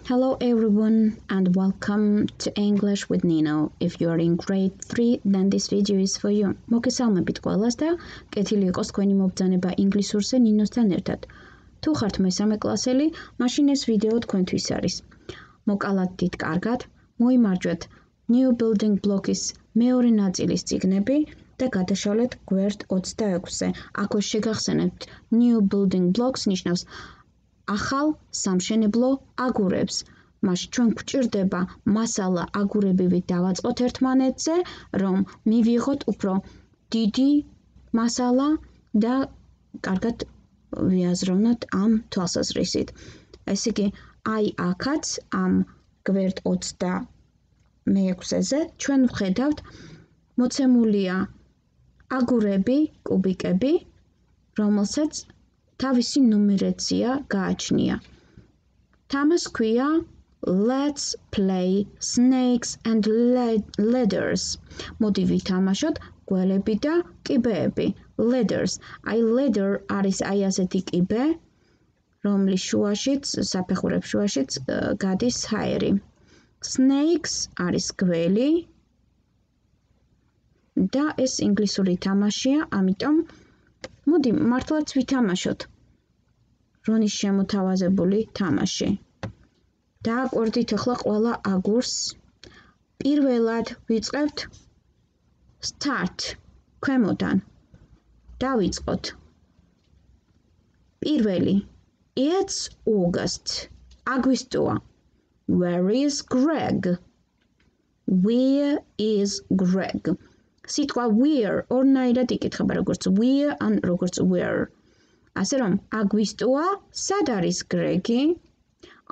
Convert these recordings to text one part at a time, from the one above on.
Hello everyone and welcome to English with Nino. If you are in grade 3, then this video is for you. მოგესალმებით ყველას და კეთილი იყოს თქვენი მობრძანება ინგლისურზე ნინოსთან ერთად. თუ ხართ მესამე კლასელი, მაშინ ეს ვიდეო თქვენთვის არის. მოკალათ დიდ კარგად, მოიმარჯვეთ New Building Blocks-ის მეორე ნაწილის წიგნები და გადაშალეთ გვერდ 26-ზე. აქვე შეგახსენებთ New Building Blocks ნიშნავს ახალ სამშენებლო აგურებს. მაშინ ჩვენ გვჭირდება მასალა აგურებივით დავაწყოთ ერთმანეთზე, რომ მივიღოთ უფრო დიდი მასალა და კარგად ვიაზროვნოთ ამ თვალსაზრისით. ესე იგი, აი აქაც ამ გვერდ 26-ზე ჩვენ ვხედავთ მოცემულია აგურები, კუბიკები, რომელსაც თავისი ნუმერაცია გააჩნია. თამას ქვია Let's play snakes and ladders. მოდი ვითამაშოთ გველები და კიბეები. Ladders. აი ladder არის აი ასეთი კიბე, რომლის შუაშიც, საფეხურებს შუაშიც გადის ჰაერი. Snakes არის გველი და ეს ინგლისური თამაშია, ამიტომ მოდი მართლაც ვითამაშოთ რონის შემოთავაზებული თამაში. დააკვირდით ახლა ყველა აგურს. პირველად ვიწყებთ start ქვემოდან. დავიწყოთ. პირველი It's August. აგვისტოა. Where is Greg? Where is Greg? სიტყვა where ორნაირად იკითხება, როგორც where ან როგორც where. ასე რომ, აგვისტოა, სად არის გრეგი?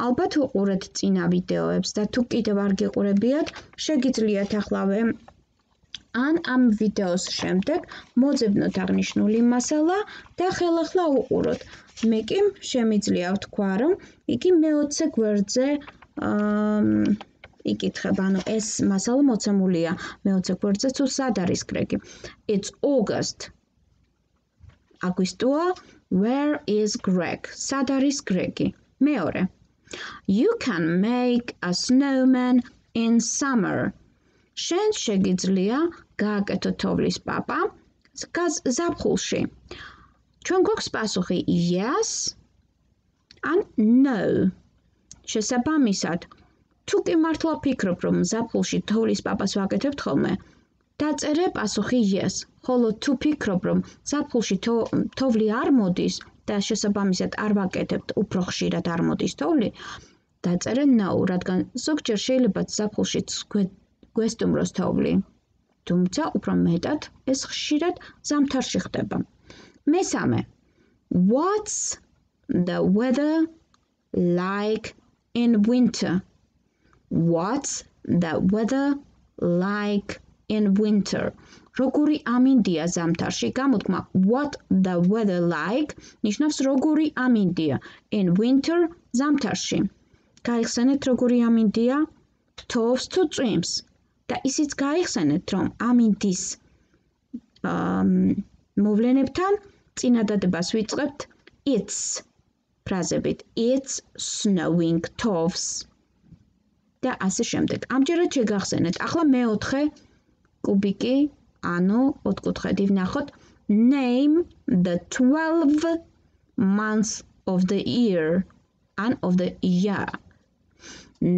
ალბათ უყურეთ წინა ვიდეოებს და თუ კიდევ არ გიყურებიათ, შეგიძლიათ ახლავე ან ამ ვიდეოს შემდეგ მოძებნოთ აღნიშნული მასალა და ხელახლა უყუროთ. მე კი შემიძლია ვთქვა, რომ იგი მე-20 გვერდზე იკითხება, ანუ ეს მასალა მოცემულია მე-20 გვერდზე, თუ სად არის გრეგი. It's August. აგვისტოა, where is Greg? სად არის გრეგი? მეორე. You can make a snowman in summer. შენ შეგიძლია გააკეთო თოვლის პაპა ზაფხულში. ჩვენ გვაქვს პასუხი yes ან no. შესაბამისად, თუ კი მართლა ფიქრობ, რომ ზაფხულში თოვლის პაპას ვაკეთებთ ხოლმე, დაწერე პასუხი yes. ხოლო თუ ფიქრობ, რომ ზაფხულში თოვლი არ მოდის და შესაბამისად არ ვაკეთებთ, უფრო ხშირად არ მოდის თოვლი, დაწერე no, რადგან ზოგჯერ შეიძლება ზაფხულშიც გვესტუმროს თოვლი. თუმცა უფრო მეტად ეს ხშირად ზამთარში ხდება. მესამე. What's the weather like in winter? What's the weather like in winter? როგორი ამინდია ზამთარში? გამოთქმა what the weather like ნიშნავს როგორი ამინდია in winter ზამთარში. გაიხსენეთ როგორი ამინდია? თოვს თუ წვიმს? და ისიც გაიხსენეთ, რომ ამინდის მოვლენებთან წინადადებას ვიწყებთ it's ფრაზებით. It's snowing თოვს. და ასე შემდეგ. ამჯერად შეგახსენეთ. ახლა მე-4 კუბიკი, ანუ ოთხკუთხედი ვნახოთ. Name the 12 months of the year. An of the year.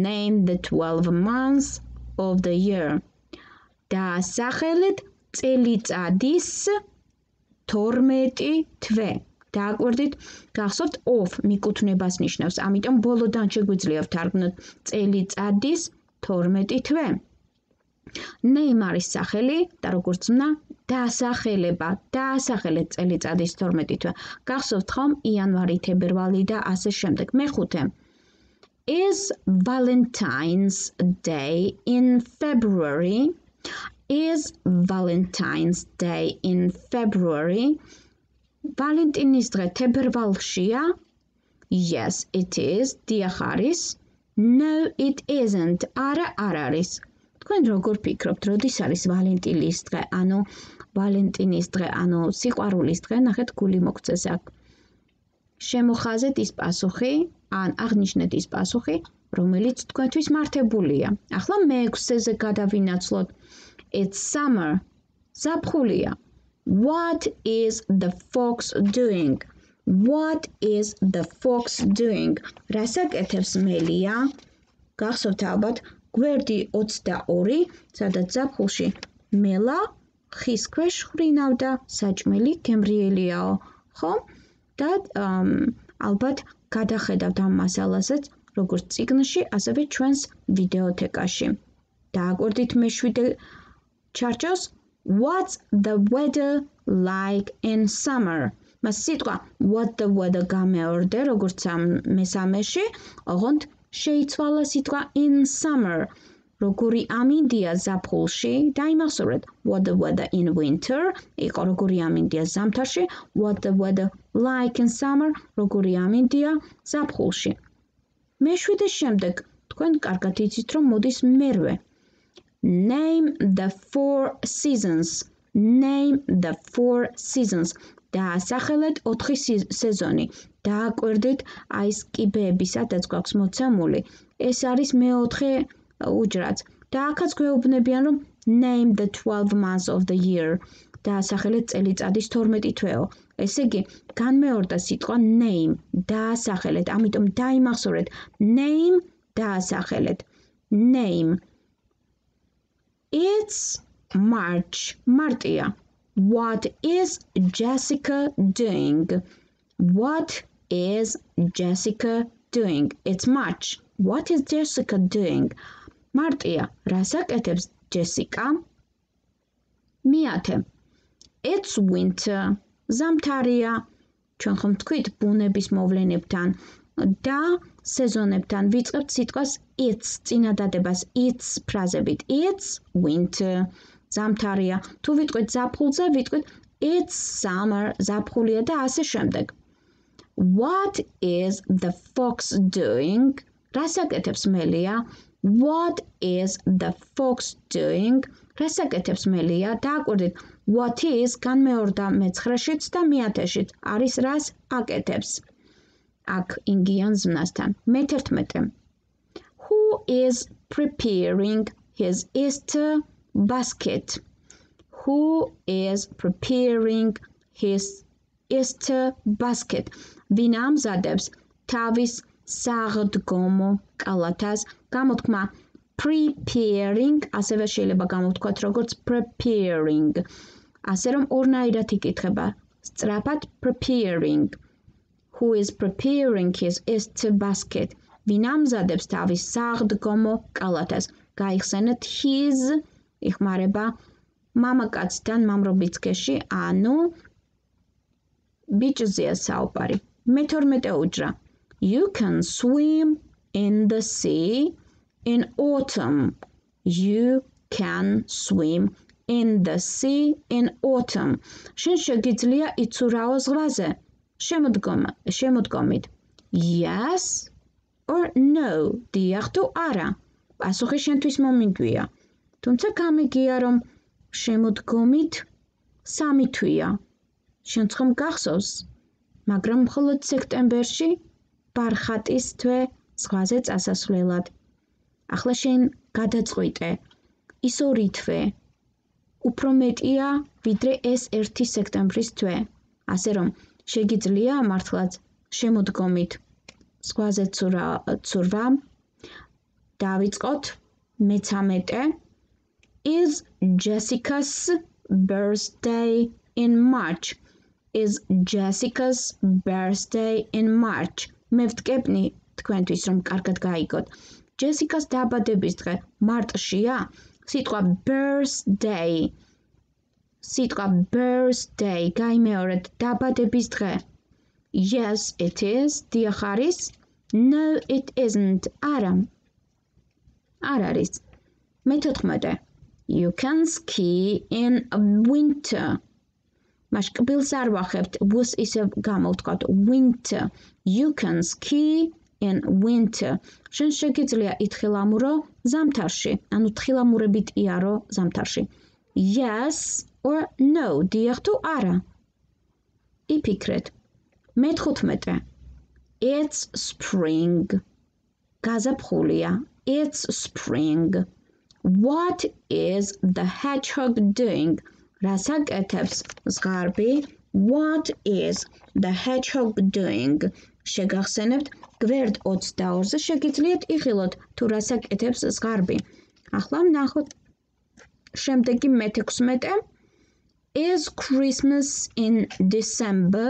Name the 12 months of the year. დაასახელეთ წელიწადის 12 თვე. დააკვირდით, გახსოვთ of მიკუთვნებას ნიშნავს, ამიტომ ბოლოდან შეგვიძლია ვთარგმნოთ წელიწადის 12 თვე. Name არის სახელი და როგორც ზმნა დაასახელება, დაასახელეთ წელიწადის 12 თვე. გახსოვთ ხომ იანვარი, თებერვალი და ასე შემდეგ. მე-5. Is Valentine's Day in February? Is Valentine's Day in February? ვალენტინის დღე თებერვალშია? Yes, it is. დიახ არის. No, it isn't. არა, არ არის. თქვენ როგორ ფიქრობთ, როდის არის ვალენტინის დღე? ანუ ვალენტინის დღე, ანუ სიყვარულის დღე, ნახეთ გული მოგწეს აქ. შემოხაზეთ ის პასუხი, ან აღნიშნეთ ის პასუხი, რომელიც თქვენთვის მართებულია. ახლა მე-6-ზე გადავინაცვლოთ. It's summer. ზაფხულია. What is the fox doing? What is the fox doing? რას აკეთებს მელია? გახსოვთ ალბათ გვერდი 22, სადაც ზაფხულში მელა ხის ქვეშ ხრინავდა, საჭმელი გემრიელიაო, ხო? და ალბათ გადახედავთ ამ მასალასაც როგორც წიგნში, ასევე ჩვენს ვიდეოთეკაში. დააკვირდით მე-7 ჩარჩოს. What's the weather like in summer? მას სიტყვა what the weather გამეორდე, როგორც ამ მესამეში, ოღონდ შეიცვალა სიტყვა in summer. როგორი ამინდია ზაფხულში, დაიმახსოვრეთ what the weather in winter, იყო როგორი ამინდია ზამთარში, what the weather like in summer, როგორი ამინდია ზაფხულში. მე-7 შემდეგ თქვენ კარგად იცით, რომ მოდის მერვე. Name the 4 seasons. Name the 4 seasons. დაასახელეთ 4 სეზონი. დააკვირდით აი ეს კიბეები, სადაც გვაქვს მოცემული. ეს არის მე-4 უჯრაც. და აქაც გვეუბნებიან, რომ name the 12 months of the year. დაასახელეთ წელიწადის 12 თვეო. ესე იგი, განმეორდა სიტყვა name, დაასახელეთ, ამიტომ დაიმახსოვრეთ name, დაასახელეთ. Name. It's March. მარტია. What is Jessica doing? What is Jessica doing? It's March. What is Jessica doing? მარტია. რას აკეთებს ჯესიკა? მე-10. It's winter. ზამთარია. ჩვენ ხომ თქვით ბუნების მოვლენებთან და სეზონებთან ვიწყებთ სიტყვას it's წინადადებას it's ფრაზებით. It's winter. ზამთარია. თუ ვიტყვით ზაფხულზე, ვიტყვით it's summer. ზაფხულია და ასე შემდეგ. What is the fox doing? რას აკეთებს მელია? What is the fox doing? რას აკეთებს მელია? დააკვირდით, what is განმეორდა მე-9-შიც და მე-10-შიც არის რას აკეთებს. აქ ინგიან ზმნასთან. მე-11. Who is preparing his Easter basket? Who is preparing his Easter basket? ვინ ამზადებს თავის საღდგომო კალათას? გამოთქმა preparing, ასევე შეიძლება გამოვთქვათ როგორც preparing. ასე რომ ორნაირად იკითხება. სწრაფად preparing. Who is preparing his Easter basket? ვინ ამზადებს თავის საღდგომო კალათას? გაიხსენეთ his, იხმარება მამაკაცთან მამრობის სქესში, ანუ ბიჭზეა საუბარი. მე-12 უჯრა. You can swim in the sea in autumn. You can swim in the sea in autumn. შენ შეგიძლია იცურავო ზღვაზე. შემოდგომით. Yes or no? დიახ თუ არა? პასუხი შენთვის მომინდვია. თუმცა გამიგია, რომ შემოდგომით 3 თვეა. შენც ხომ გახსოვს? მაგრამ მხოლოდ სექტემბერში ბარხატის თვე ზღვაზე წასასვლელად. ახლა შენ გადაწყვიტე. ის 2 თვე უფრო მეტია ვიდრე ეს 1 სექტემბრის თვე. ასე რომ შეგიძლია მართლაც შემოდგომით ზღვაზე ცურვა. დავიწყოთ მე-13. Is Jessica's birthday in March? Is Jessica's birthday in March? მე ვტკებნი თქვენთვის, რომ კარგად გაიგოთ. Jessica's დაბადების დღე მარტშია? სიტყვა birthday. სიტყვა birthday გაიმეორეთ დაბადების დღე. Yes, it is. დიახ არის. No, it isn't. არა. არ არის. მე-14. You can ski in winter. მას კბილს არ ვახებთ, ვუს ისევ გამოვთქვათ winter. You can ski in winter. შენ შეგიძლია ითხილამურო ზამთარში, ანუ თხილამურებით იარო ზამთარში. Yes or no? დიახ თუ არა? იფიქრეთ. მე-15. It's spring. გაზაფხულია. It's spring. What is the hedgehog doing? რას აკეთებს ზღარბი? What is the hedgehog doing? შეგახსენებთ, გვერდ 22-ზე შეგიძლიათ იხილოთ, თუ რას აკეთებს ზღარბი. ახლა ვნახოთ შემდეგი მე-16. Is Christmas in December?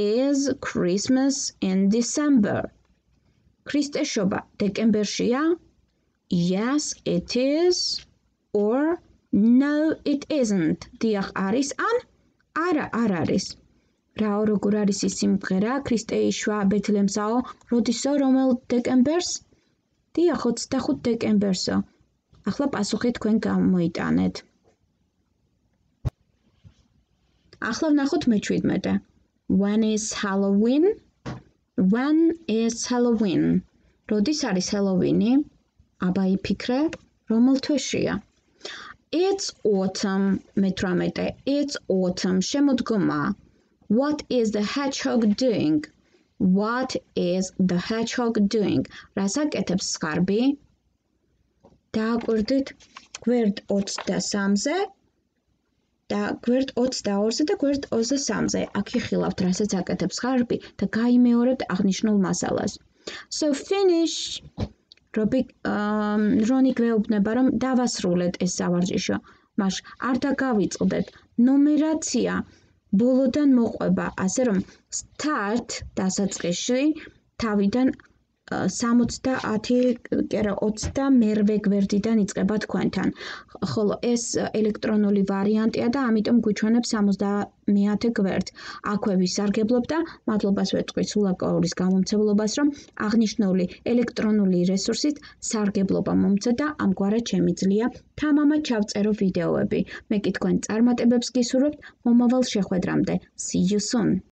Is Christmas in December? ქრისტესობა დეკემბერშია? Yes, it is. Or no, it isn't. დიახ, არის ან არა, არ არის. რაო, როგორ არის ის სიმღერა? ქრისტეიშვა ბეთლემსაო, როდისო, რომელ დეკემბერს? დიახ, 25 დეკემბერსო. ახლა პასუხი თქვენ გამოიტანეთ. ახლა ვნახოთ მე-17. When is Halloween? When is Halloween? როდის არის ჰელოვინი? აბა იფიქრე, რომელ თვეშია? It's autumn. მე-18. It's autumn. შემოდგომა. What is the hedgehog doing? What is the hedgehog doing? რას აკეთებს ზღარბი? დააკვირდით გვერდ 23-ზე და გვერდ 22-ზე და გვერდ 23-ზე. აქ იხილავთ, რასაც აკეთებს ზღარბი და გაიმეორებთ აღნიშნულ მასალას. So finish. რონი გვეუბნება, რომ დავასრულეთ ეს სავარჯიშო. მაშ არ დაგავიწყდეთ. ნუმერაცია ბოლოდან მოყვება, ასე რომ start დასაწყისში თავიდან 21 გვერდიდან იწყება თქვენთან. ხოლო ეს ელექტრონული ვარიანტია და ამიტომ გვიჩვენებს 70 გვერდს. აქვე ვისარგებლობ და მადლობას ვეთქვი სულაკაურის გამომცემლობას, რომ აღნიშნული ელექტრონული რესურსით სარგებლობა მომცე და ამგვარად შემიძლია თამამად ჩავწერო ვიდეოები. მე კი თქვენ წარმატებებს გისურვებთ მომავალ შეხვედრამდე. See you soon!